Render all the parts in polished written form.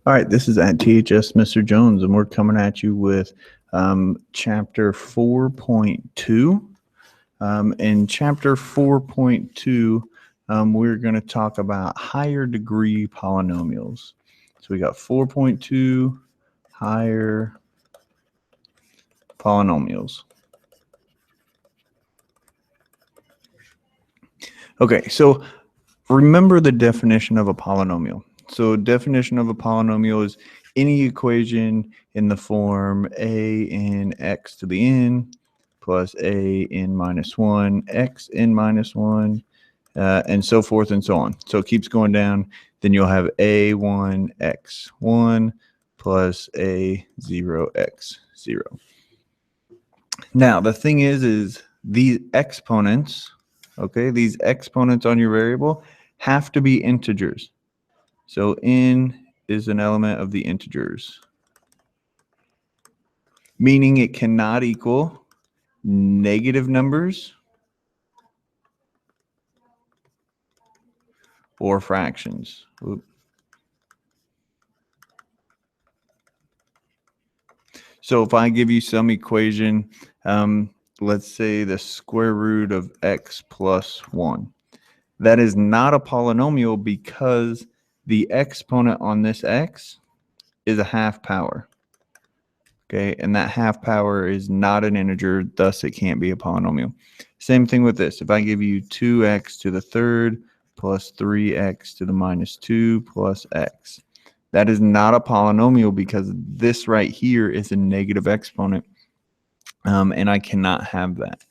All right, this is at THS Mr. Jones, and we're coming at you with chapter 4.2. In chapter 4.2, we're going to talk about higher degree polynomials. So we got 4.2 higher polynomials. Okay, so remember the definition of a polynomial. So definition of a polynomial is any equation in the form a in x to the n plus a in minus 1, x in minus 1, and so forth and so on. So it keeps going down. Then you'll have a1 x1 plus a0 x0. Now, the thing is these exponents, okay, these exponents on your variable have to be integers. So n is an element of the integers, meaning it cannot equal negative numbers or fractions. So if I give you some equation, let's say the square root of x plus 1, that is not a polynomial because the exponent on this x is a half power. Okay, and that half power is not an integer, thus it can't be a polynomial. Same thing with this. If I give you 2x to the third plus 3x to the minus 2 plus x, that is not a polynomial because this right here is a negative exponent, and I cannot have that.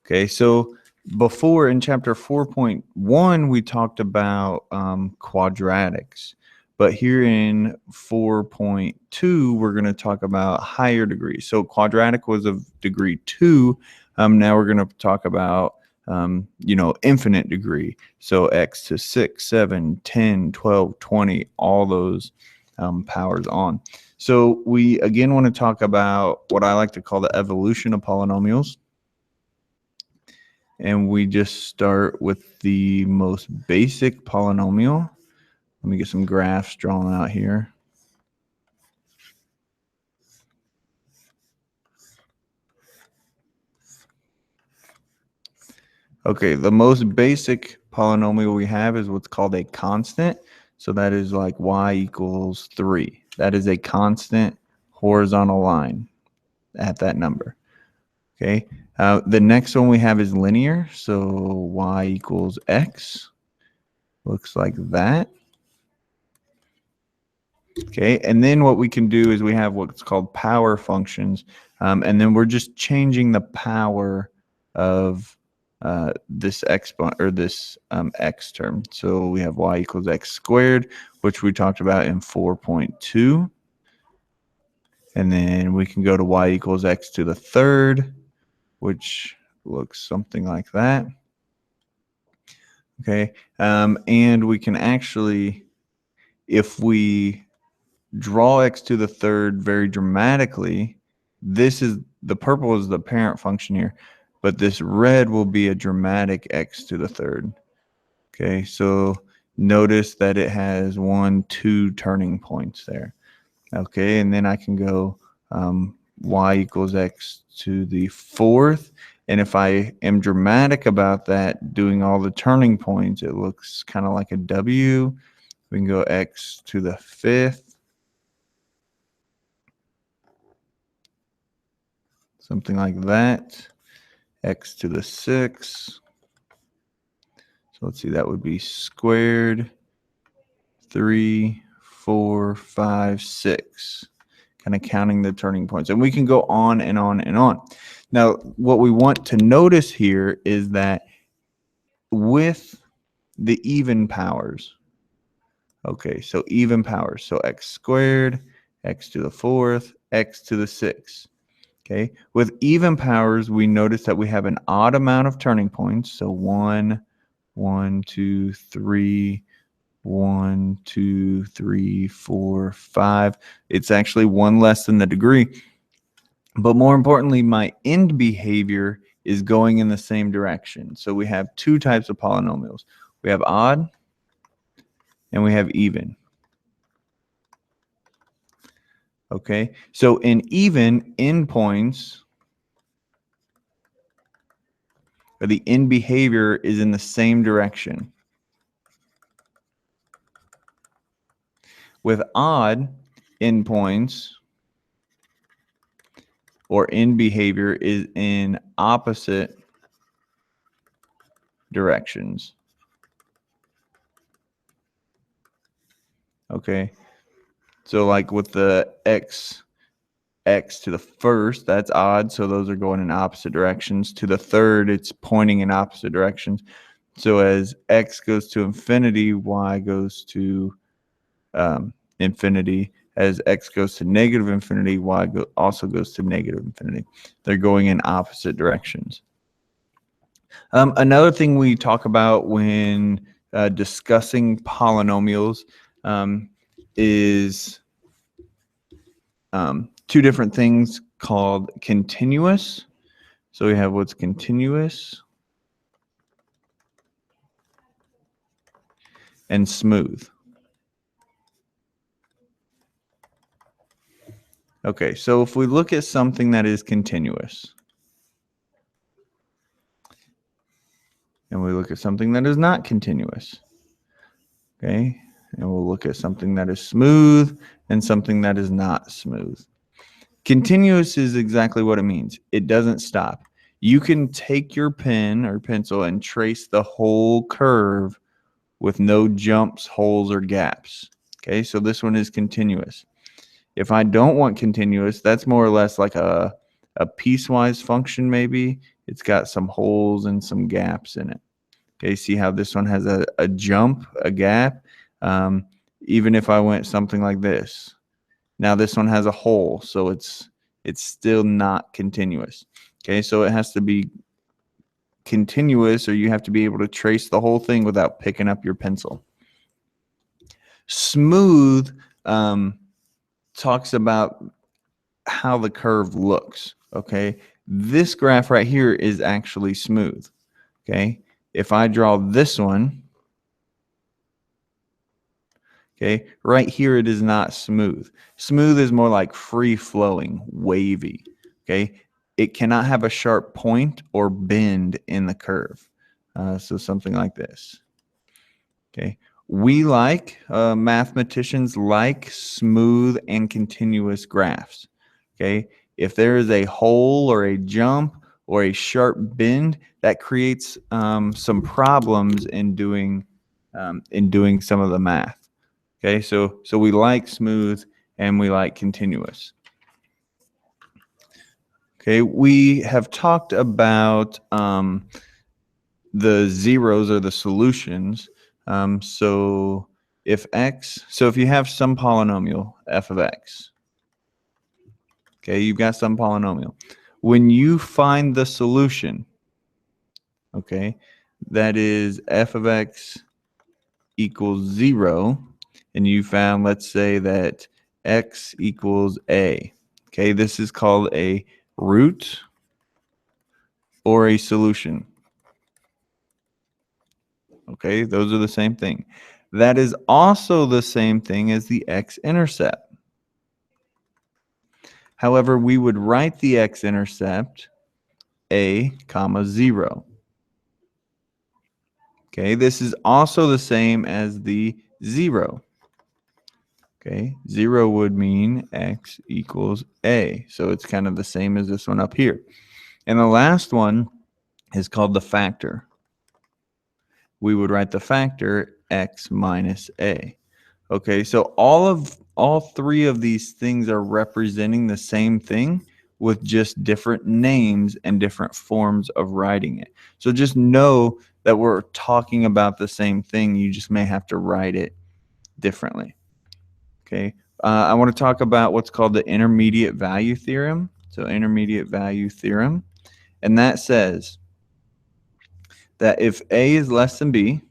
Okay, so before in chapter 4.1, we talked about quadratics. But here in 4.2, we're going to talk about higher degrees. So quadratic was of degree 2. Now we're going to talk about, infinite degree. So x to 6, 7, 10, 12, 20, all those powers on. So we, again, want to talk about what I like to call the evolution of polynomials. And we just start with the most basic polynomial. Let me get some graphs drawn out here. Okay, the most basic polynomial we have is what's called a constant. So that is like y equals 3. That is a constant horizontal line at that number. Okay, the next one we have is linear. So y equals x. Looks like that. Okay, and then what we can do is we have what's called power functions, and then we're just changing the power of this exponent or this x term. So we have y equals x squared, which we talked about in 4.2, and then we can go to y equals x to the third, which looks something like that. Okay, and we can actually, if we draw x to the third very dramatically, this is the purple is the parent function here, but this red will be a dramatic x to the third. Okay, so notice that it has 1, 2 turning points there. Okay, and then I can go y equals x to the fourth, and if I am dramatic about that, doing all the turning points, it looks kind of like a W. We can go x to the fifth, something like that, x to the 6. So let's see, that would be squared 3, 4, 5, 6, kind of counting the turning points. And we can go on and on and on. Now, what we want to notice here is that with the even powers, okay, so even powers, so x squared, x to the fourth, x to the 6. Okay, with even powers, we notice that we have an odd amount of turning points. So 1, 1, 2, 3, 1, 2, 3, 4, 5. It's actually one less than the degree. But more importantly, my end behavior is going in the same direction. So we have two types of polynomials. We have odd and we have even. Okay, so in even, endpoints, or the end behavior is in the same direction. With odd, endpoints or end behavior is in opposite directions. Okay, so like with the x to the first, that's odd, so those are going in opposite directions. To the third, it's pointing in opposite directions. So as x goes to infinity, y goes to infinity. As x goes to negative infinity, y also goes to negative infinity. They're going in opposite directions. Another thing we talk about when discussing polynomials is two different things called continuous. So we have what's continuous and smooth. Okay, so if we look at something that is continuous, and we look at something that is not continuous, okay, and we'll look at something that is smooth and something that is not smooth. Continuous is exactly what it means. It doesn't stop. You can take your pen or pencil and trace the whole curve with no jumps, holes, or gaps. Okay, so this one is continuous. If I don't want continuous, that's more or less like a piecewise function maybe. It's got some holes and some gaps in it. Okay, see how this one has a jump, a gap? Even if I went something like this. Now this one has a hole, so it's still not continuous. Okay, so it has to be continuous, or you have to be able to trace the whole thing without picking up your pencil. Smooth talks about how the curve looks. Okay, this graph right here is actually smooth. Okay, if I draw this one, okay, right here it is not smooth. Smooth is more like free flowing, wavy. Okay, it cannot have a sharp point or bend in the curve. So something like this. Okay, we like mathematicians like smooth and continuous graphs. Okay, if there is a hole or a jump or a sharp bend, that creates some problems in doing some of the math. Okay, so we like smooth and we like continuous. Okay, we have talked about the zeros or the solutions. So if you have some polynomial, f of x, okay, you've got some polynomial. When you find the solution, okay, that is f of x equals 0, and you found, let's say, that x equals a. Okay, this is called a root or a solution. Okay, those are the same thing. That is also the same thing as the x-intercept. However, we would write the x-intercept a comma 0. Okay, this is also the same as the 0. Okay, 0 would mean x equals a. So it's kind of the same as this one up here. And the last one is called the factor. We would write the factor x minus a. Okay, so all three of these things are representing the same thing with just different names and different forms of writing it. So just know that we're talking about the same thing. You just may have to write it differently. Okay, I want to talk about what's called the intermediate value theorem. So intermediate value theorem, and that says that if a is less than b,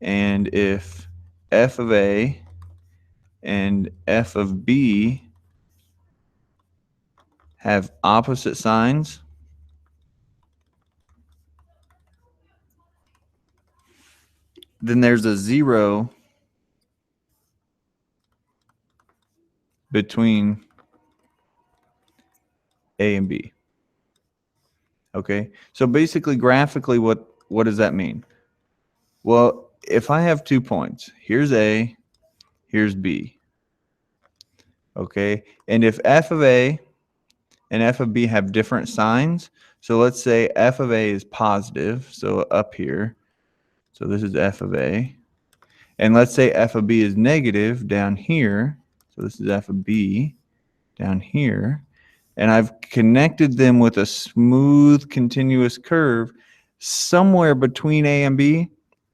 and if f of a and f of b have opposite signs, then there's a 0 between A and B. Okay, so basically graphically, what does that mean? Well, if I have 2 points, here's A, here's B. Okay, and if f of A and f of B have different signs, so let's say f of A is positive, so up here, so this is f of A, and let's say f of B is negative down here, so this is f of B down here, and I've connected them with a smooth continuous curve, somewhere between A and B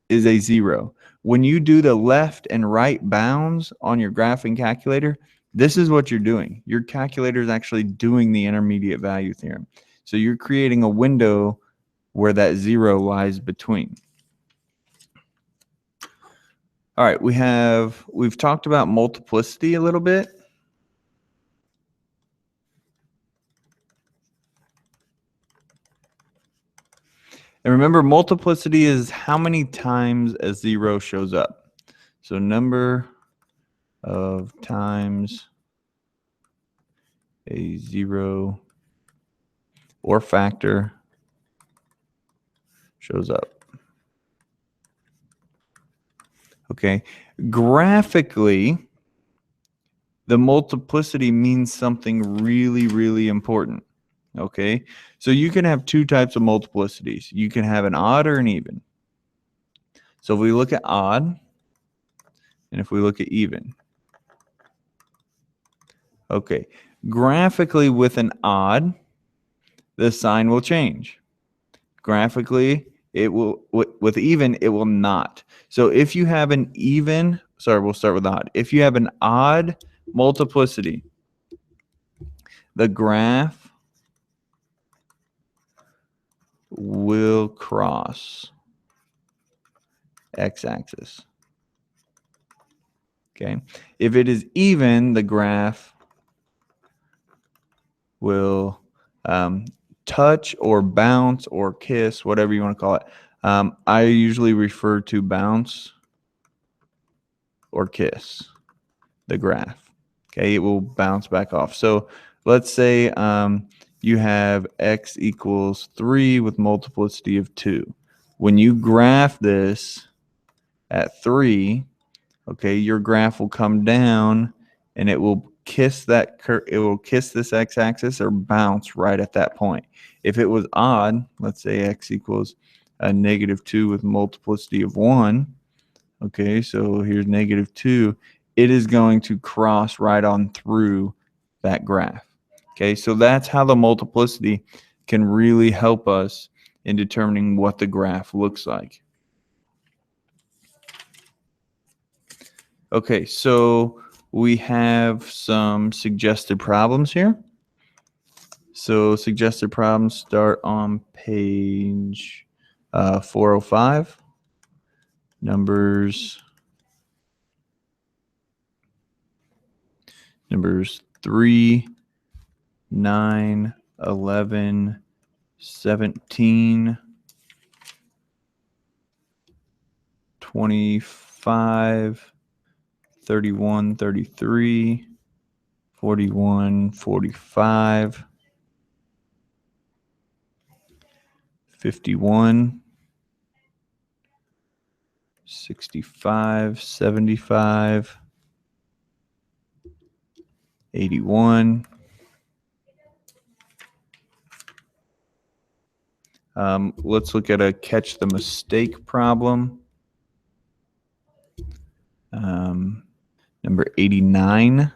is a 0. When you do the left and right bounds on your graphing calculator, this is what you're doing. Your calculator is actually doing the intermediate value theorem. So you're creating a window where that 0 lies between. All right, we've talked about multiplicity a little bit. And remember, multiplicity is how many times a 0 shows up. So number of times a 0 or factor shows up. Okay, graphically, the multiplicity means something really, really important. Okay, so you can have 2 types of multiplicities. You can have an odd or an even. So if we look at odd, and if we look at even. Okay, graphically with an odd, the sign will change. Graphically, it will, with even, it will not. So if you have an even, sorry, we'll start with odd. If you have an odd multiplicity, the graph will cross x-axis. Okay. If it is even, the graph will touch or bounce or kiss, whatever you want to call it. I usually refer to bounce or kiss the graph. Okay, it will bounce back off. So let's say you have x equals 3 with multiplicity of 2. When you graph this at 3, okay, your graph will come down and it will kiss that it will kiss this x-axis or bounce right at that point. If it was odd, let's say x equals a -2 with multiplicity of 1, okay, so here's -2, it is going to cross right on through that graph. Okay, so that's how the multiplicity can really help us in determining what the graph looks like. Okay, so we have some suggested problems here. So suggested problems start on page 405. Numbers 3, 9, 11, 17, 25, 31, 33, 41, 45, 51, 65, 75, 81. Let's look at a catch the mistake problem. Number 89.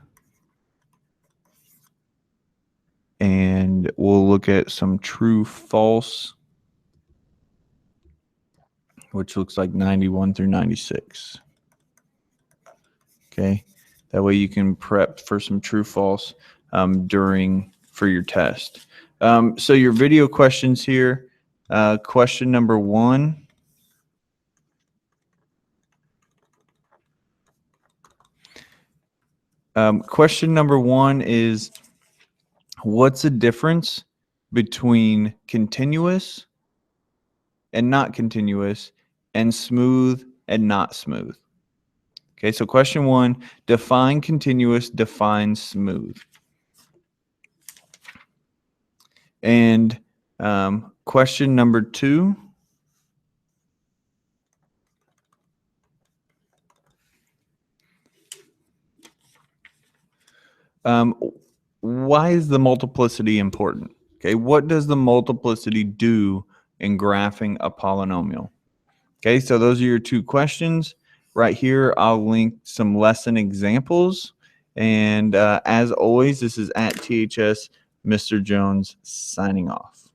And we'll look at some true false, which looks like 91 through 96. Okay, that way you can prep for some true false for your test. So your video questions here, question number 1. Question number 1 is, what's the difference between continuous and not continuous and smooth and not smooth? Okay, so question 1, define continuous, define smooth. And question number 2, why is the multiplicity important? Okay, what does the multiplicity do in graphing a polynomial? Okay, so those are your 2 questions. Right here, I'll link some lesson examples. And as always, this is at THS Mr. Jones signing off.